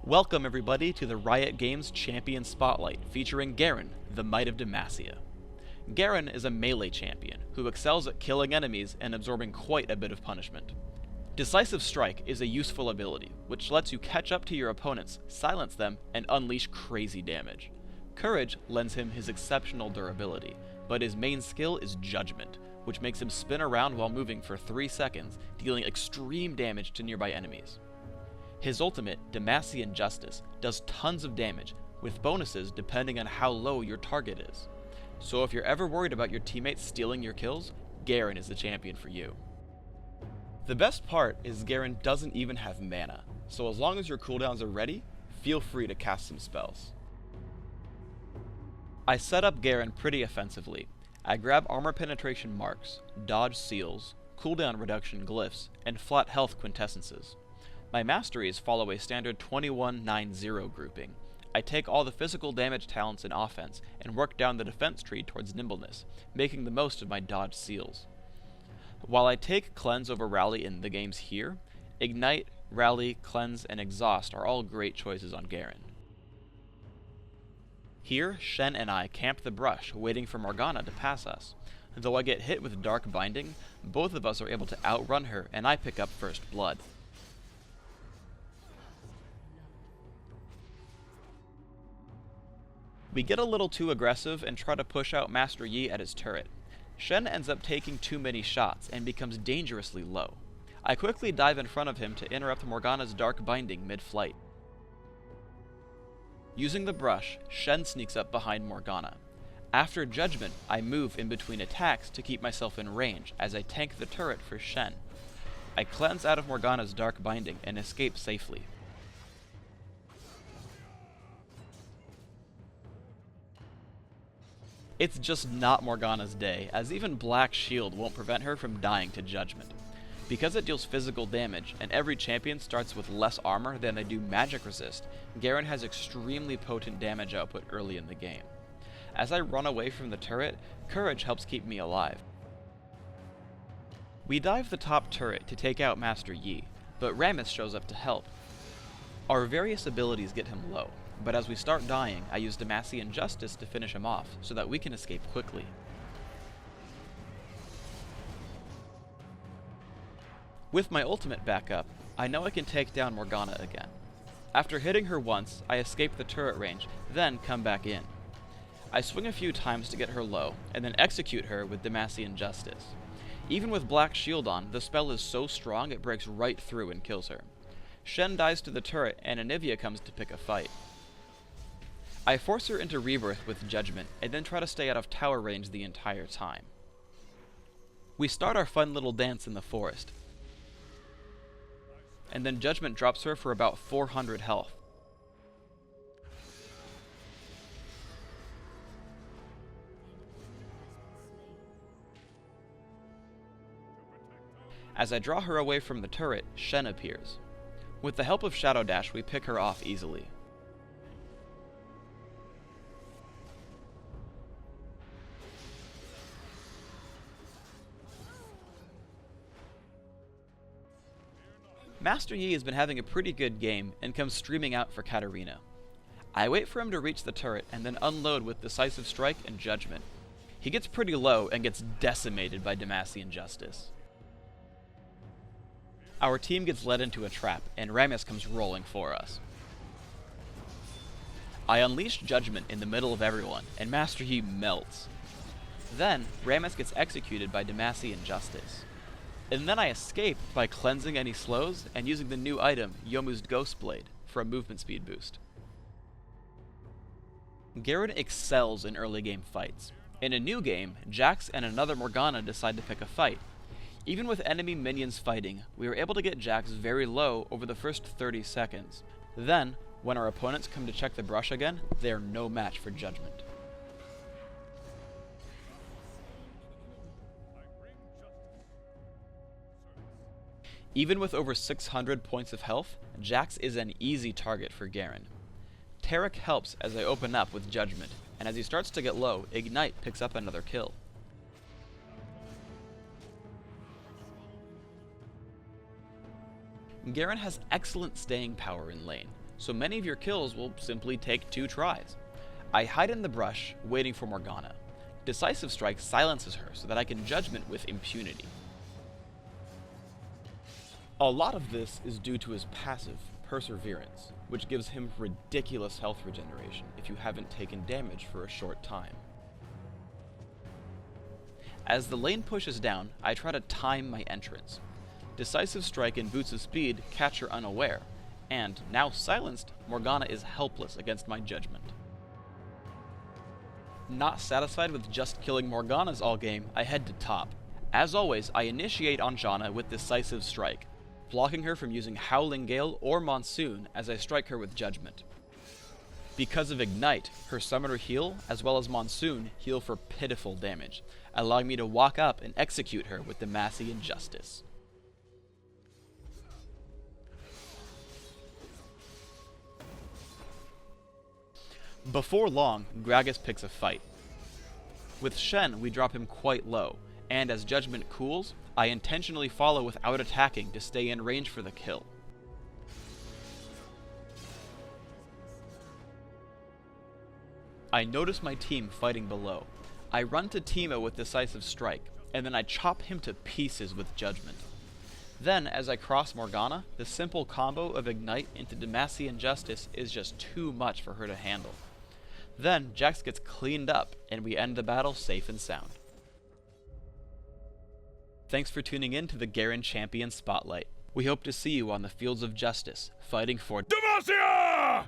Welcome everybody to the Riot Games Champion Spotlight featuring Garen, the Might of Demacia. Garen is a melee champion who excels at killing enemies and absorbing quite a bit of punishment. Decisive Strike is a useful ability, which lets you catch up to your opponents, silence them, and unleash crazy damage. Courage lends him his exceptional durability, but his main skill is Judgment, which makes him spin around while moving for 3 seconds, dealing extreme damage to nearby enemies. His ultimate, Demacian Justice, does tons of damage, with bonuses depending on how low your target is. So if you're ever worried about your teammates stealing your kills, Garen is the champion for you. The best part is Garen doesn't even have mana, so as long as your cooldowns are ready, feel free to cast some spells. I set up Garen pretty offensively. I grab armor penetration marks, dodge seals, cooldown reduction glyphs, and flat health quintessences. My Masteries follow a standard 21-9-0 grouping. I take all the physical damage talents in offense and work down the defense tree towards nimbleness, making the most of my dodge seals. While I take Cleanse over Rally in the games here, Ignite, Rally, Cleanse, and Exhaust are all great choices on Garen. Here, Shen and I camp the brush, waiting for Morgana to pass us. Though I get hit with Dark Binding, both of us are able to outrun her and I pick up first blood. We get a little too aggressive and try to push out Master Yi at his turret. Shen ends up taking too many shots and becomes dangerously low. I quickly dive in front of him to interrupt Morgana's Dark Binding mid-flight. Using the brush, Shen sneaks up behind Morgana. After Judgment, I move in between attacks to keep myself in range as I tank the turret for Shen. I cleanse out of Morgana's Dark Binding and escape safely. It's just not Morgana's day, as even Black Shield won't prevent her from dying to Judgment. Because it deals physical damage, and every champion starts with less armor than they do magic resist, Garen has extremely potent damage output early in the game. As I run away from the turret, Courage helps keep me alive. We dive the top turret to take out Master Yi, but Rammus shows up to help. Our various abilities get him low, but as we start dying, I use Demacian Justice to finish him off, so that we can escape quickly. With my ultimate back up, I know I can take down Morgana again. After hitting her once, I escape the turret range, then come back in. I swing a few times to get her low, and then execute her with Demacian Justice. Even with Black Shield on, the spell is so strong it breaks right through and kills her. Shen dies to the turret, and Anivia comes to pick a fight. I force her into Rebirth with Judgment, and then try to stay out of tower range the entire time. We start our fun little dance in the forest, and then Judgment drops her for about 400 health. As I draw her away from the turret, Shen appears. With the help of Shadow Dash, we pick her off easily. Master Yi has been having a pretty good game and comes streaming out for Katarina. I wait for him to reach the turret and then unload with Decisive Strike and Judgment. He gets pretty low and gets decimated by Demacian Justice. Our team gets led into a trap and Rammus comes rolling for us. I unleash Judgment in the middle of everyone and Master Yi melts. Then Rammus gets executed by Demacian Justice. And then I escape by cleansing any slows and using the new item, Yomu's Ghost Blade, for a movement speed boost. Garen excels in early game fights. In a new game, Jax and another Morgana decide to pick a fight. Even with enemy minions fighting, we were able to get Jax very low over the first 30 seconds. Then, when our opponents come to check the brush again, they are no match for Judgment. Even with over 600 points of health, Jax is an easy target for Garen. Taric helps as I open up with Judgment, and as he starts to get low, Ignite picks up another kill. Garen has excellent staying power in lane, so many of your kills will simply take 2 tries. I hide in the brush, waiting for Morgana. Decisive Strike silences her so that I can Judgment with impunity. A lot of this is due to his passive, Perseverance, which gives him ridiculous health regeneration if you haven't taken damage for a short time. As the lane pushes down, I try to time my entrance. Decisive Strike and Boots of Speed catch her unaware, and, now silenced, Morgana is helpless against my Judgment. Not satisfied with just killing Morganas all game, I head to top. As always, I initiate on Janna with Decisive Strike, blocking her from using Howling Gale or Monsoon as I strike her with Judgment. Because of Ignite, her Summoner heal, as well as Monsoon, heal for pitiful damage, allowing me to walk up and execute her with Demacian Justice. Before long, Gragas picks a fight. With Shen, we drop him quite low, and as Judgment cools, I intentionally follow without attacking to stay in range for the kill. I notice my team fighting below. I run to Teemo with Decisive Strike, and then I chop him to pieces with Judgment. Then, as I cross Morgana, the simple combo of Ignite into Demacian Justice is just too much for her to handle. Then, Jax gets cleaned up, and we end the battle safe and sound. Thanks for tuning in to the Garen Champion Spotlight. We hope to see you on the fields of justice, fighting for Demacia!